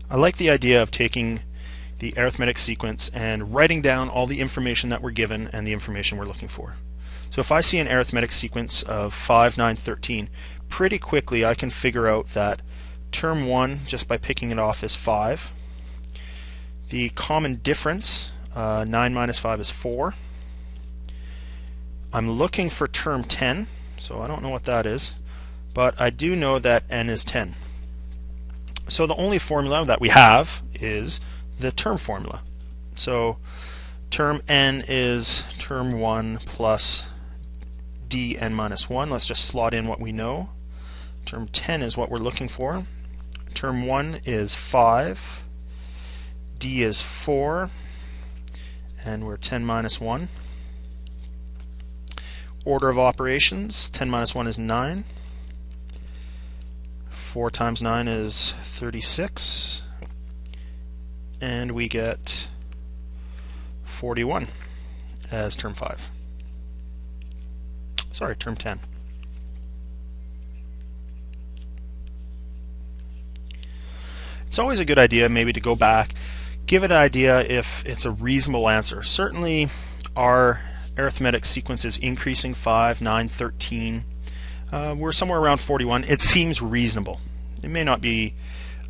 I like the idea of taking the arithmetic sequence and writing down all the information that we're given and the information we're looking for. So if I see an arithmetic sequence of 5, 9, 13, pretty quickly I can figure out that term 1, just by picking it off, is 5. The common difference, 9 minus 5 is 4. I'm looking for term 10, so I don't know what that is, but I do know that n is 10. So the only formula that we have is the term formula. So term n is term 1 plus dn minus 1. Let's just slot in what we know. Term 10 is what we're looking for. Term 1 is 5. D is 4. And we're 10 minus 1. Order of operations, 10 minus 1 is 9. 4 times 9 is 36. And we get 41 as term 5. Sorry, term 10. It's always a good idea maybe to go back, give it an idea if it's a reasonable answer. Certainly our arithmetic sequence is increasing, 5, 9, 13. We're somewhere around 41. It seems reasonable. It may not be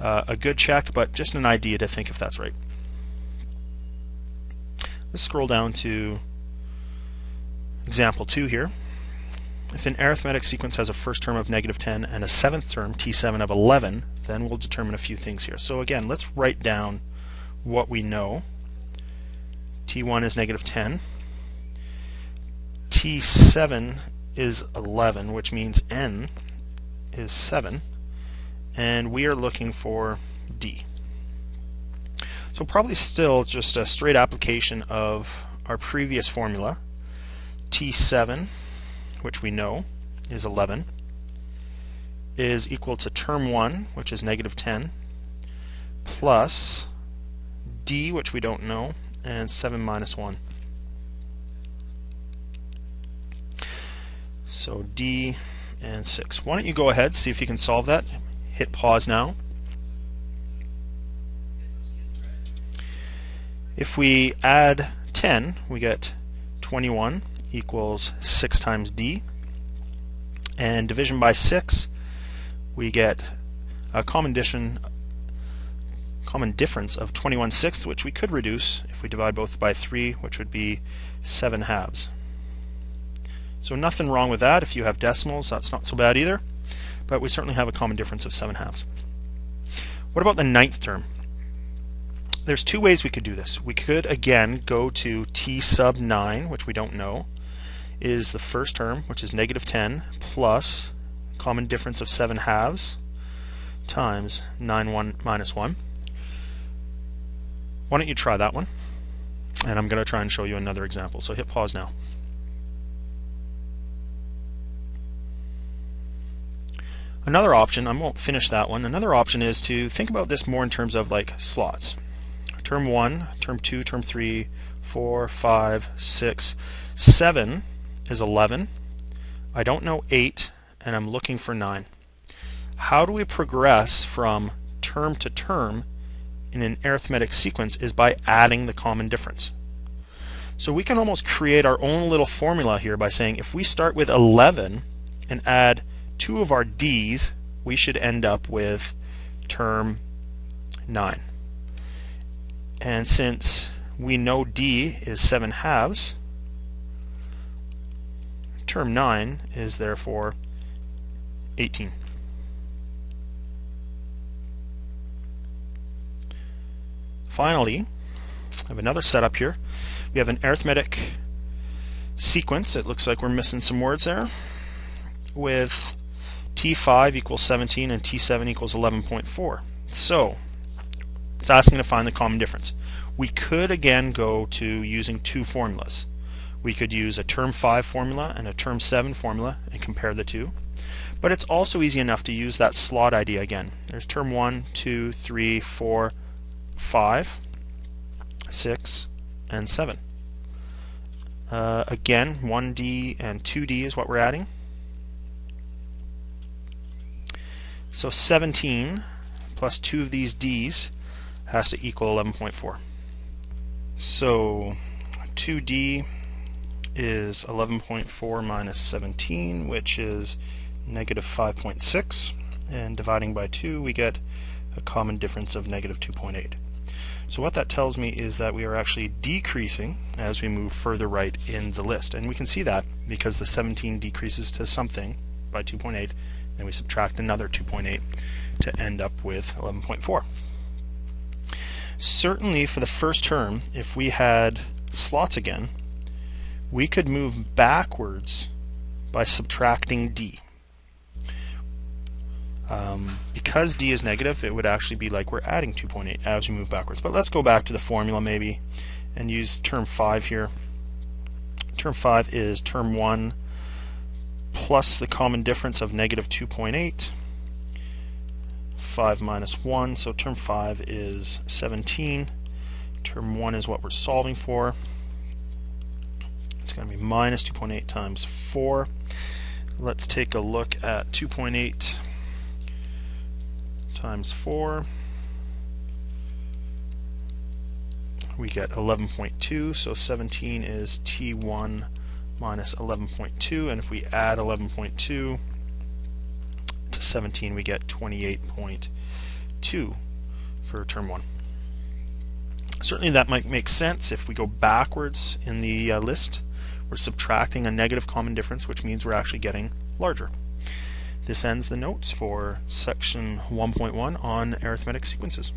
a good check, but just an idea to think if that's right. Let's scroll down to example 2 here. If an arithmetic sequence has a first term of -10 and a seventh term, T7, of 11, then we'll determine a few things here. So again, let's write down what we know. T1 is -10. T7 is 11, which means n is 7. And we are looking for D. So probably still just a straight application of our previous formula. T7, which we know is 11, is equal to term 1, which is -10, plus D, which we don't know, and 7 minus 1. So D and 6. Why don't you go ahead, see if you can solve that. Hit pause now. If we add 10, we get 21 equals 6 times D. And division by 6, we get a common difference of 21/6, which we could reduce if we divide both by 3, which would be 7/2. So nothing wrong with that. If you have decimals, that's not so bad either. But we certainly have a common difference of 7/2. What about the ninth term? There's two ways we could do this. We could again go to T sub 9, which we don't know, is the first term, which is -10, plus common difference of 7/2 times 9 minus 1. Why don't you try that one? And I'm going to try and show you another example. So hit pause now. Another option, I won't finish that one, another option is to think about this more in terms of like slots. Term 1, term 2, term 3, 4, 5, 6, 7 is 11. I don't know 8, and I'm looking for 9. How do we progress from term to term in an arithmetic sequence is by adding the common difference. So we can almost create our own little formula here by saying if we start with 11 and add 2 of our D's, we should end up with term 9. And since we know D is 7/2, term 9 is therefore 18. Finally, I have another setup here. We have an arithmetic sequence. It looks like we're missing some words there, with T5 equals 17 and T7 equals 11.4. So it's asking to find the common difference. We could again go to using two formulas. We could use a term 5 formula and a term 7 formula and compare the two. But it's also easy enough to use that slot idea again. There's term 1, 2, 3, 4, 5, 6, and 7. Again, 1D and 2D is what we're adding. So 17 plus 2 of these D's has to equal 11.4. So 2d is 11.4 minus 17, which is negative 5.6, and dividing by 2 we get a common difference of negative 2.8. So what that tells me is that we are actually decreasing as we move further right in the list, and we can see that because the 17 decreases to something by 2.8, and we subtract another 2.8 to end up with 11.4. Certainly for the first term, if we had slots again, we could move backwards by subtracting d. Because d is negative, it would actually be like we're adding 2.8 as we move backwards. But let's go back to the formula maybe and use term 5 here. Term 5 is term 1 plus the common difference of negative 2.8, 5 minus 1, so term 5 is 17. Term 1 is what we're solving for. It's going to be minus 2.8 times 4. Let's take a look at 2.8 times 4. We get 11.2, so 17 is T1 minus 11.2, and if we add 11.2 to 17, we get 28.2 for term 1. Certainly that might make sense if we go backwards in the list. We're subtracting a negative common difference, which means we're actually getting larger. This ends the notes for section 1.1 on arithmetic sequences.